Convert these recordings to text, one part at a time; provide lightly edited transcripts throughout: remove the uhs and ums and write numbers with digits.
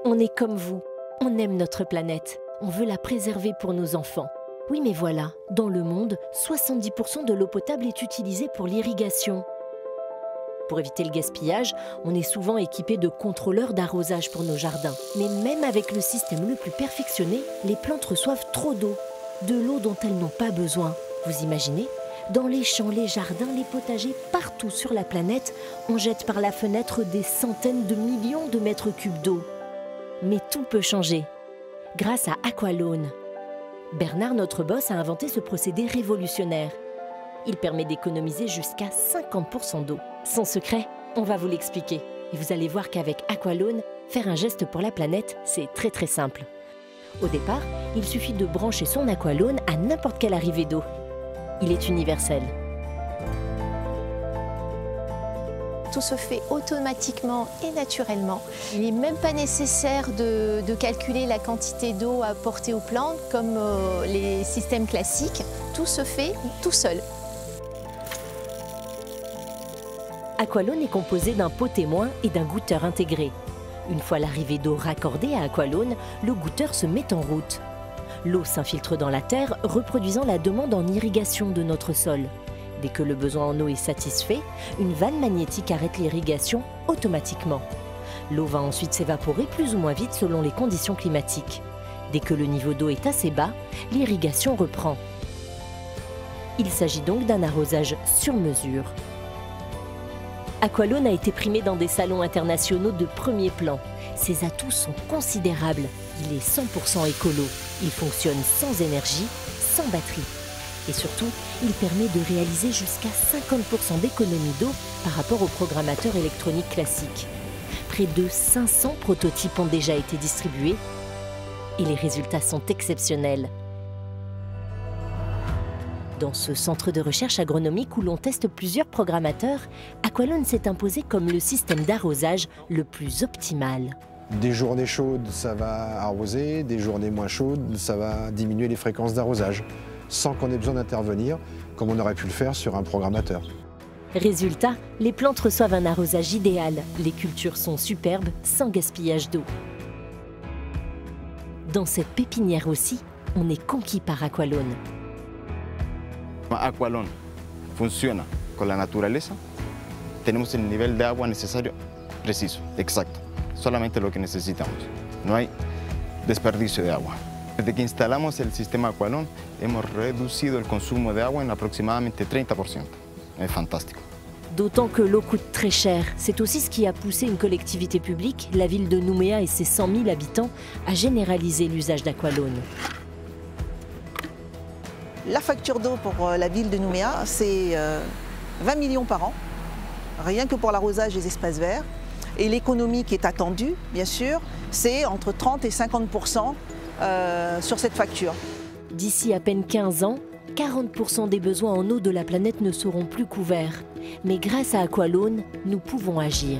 On est comme vous, on aime notre planète, on veut la préserver pour nos enfants. Oui, mais voilà, dans le monde, 70% de l'eau potable est utilisée pour l'irrigation. Pour éviter le gaspillage, on est souvent équipé de contrôleurs d'arrosage pour nos jardins. Mais même avec le système le plus perfectionné, les plantes reçoivent trop d'eau. De l'eau dont elles n'ont pas besoin. Vous imaginez ? Dans les champs, les jardins, les potagers, partout sur la planète, on jette par la fenêtre des centaines de millions de mètres cubes d'eau. Mais tout peut changer. Grâce à Aqualone. Bernard, notre boss, a inventé ce procédé révolutionnaire. Il permet d'économiser jusqu'à 50% d'eau. Son secret, on va vous l'expliquer. Et vous allez voir qu'avec Aqualone, faire un geste pour la planète, c'est très très simple. Au départ, il suffit de brancher son Aqualone à n'importe quelle arrivée d'eau. Il est universel. Tout se fait automatiquement et naturellement. Il n'est même pas nécessaire de calculer la quantité d'eau à apporter aux plantes comme les systèmes classiques. Tout se fait tout seul. Aqualone est composé d'un pot témoin et d'un goutteur intégré. Une fois l'arrivée d'eau raccordée à Aqualone, le goutteur se met en route. L'eau s'infiltre dans la terre, reproduisant la demande en irrigation de notre sol. Dès que le besoin en eau est satisfait, une vanne magnétique arrête l'irrigation automatiquement. L'eau va ensuite s'évaporer plus ou moins vite selon les conditions climatiques. Dès que le niveau d'eau est assez bas, l'irrigation reprend. Il s'agit donc d'un arrosage sur mesure. Aqualone a été primé dans des salons internationaux de premier plan. Ses atouts sont considérables. Il est 100% écolo. Il fonctionne sans énergie, sans batterie. Et surtout, il permet de réaliser jusqu'à 50% d'économie d'eau par rapport aux programmateurs électroniques classiques. Près de 500 prototypes ont déjà été distribués et les résultats sont exceptionnels. Dans ce centre de recherche agronomique où l'on teste plusieurs programmateurs, Aqualone s'est imposé comme le système d'arrosage le plus optimal. Des journées chaudes, ça va arroser, des journées moins chaudes, ça va diminuer les fréquences d'arrosage, sans qu'on ait besoin d'intervenir, comme on aurait pu le faire sur un programmateur. Résultat, les plantes reçoivent un arrosage idéal. Les cultures sont superbes, sans gaspillage d'eau. Dans cette pépinière aussi, on est conquis par Aqualone. Aqualone funciona con la naturaleza. Tenemos el nivel de agua necesario, preciso, exacto. Solamente lo que necesitamos. No hay desperdicio de agua. Desde que instalamos el sistema Aqualone, hemos reducido el consumo de agua en aproximadamente 30%. Es fantástico. D'autant que l'eau coûte très cher. C'est aussi ce qui a poussé une collectivité publique, la ville de Nouméa et ses 100 000 habitants, à généraliser l'usage d'Aqualone. La facture d'eau pour la ville de Nouméa, c'est 20 millions par an, rien que pour l'arrosage des espaces verts. Et l'économie qui est attendue, bien sûr, c'est entre 30 et 50% sur cette facture. D'ici à peine 15 ans, 40% des besoins en eau de la planète ne seront plus couverts. Mais grâce à Aqualone, nous pouvons agir.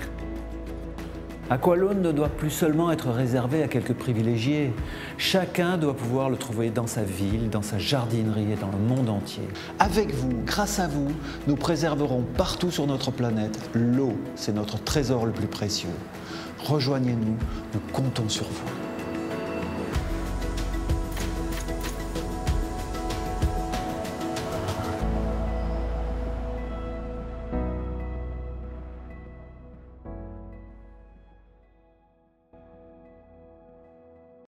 Aqualone ne doit plus seulement être réservé à quelques privilégiés. Chacun doit pouvoir le trouver dans sa ville, dans sa jardinerie et dans le monde entier. Avec vous, grâce à vous, nous préserverons partout sur notre planète l'eau. C'est notre trésor le plus précieux. Rejoignez-nous, nous comptons sur vous.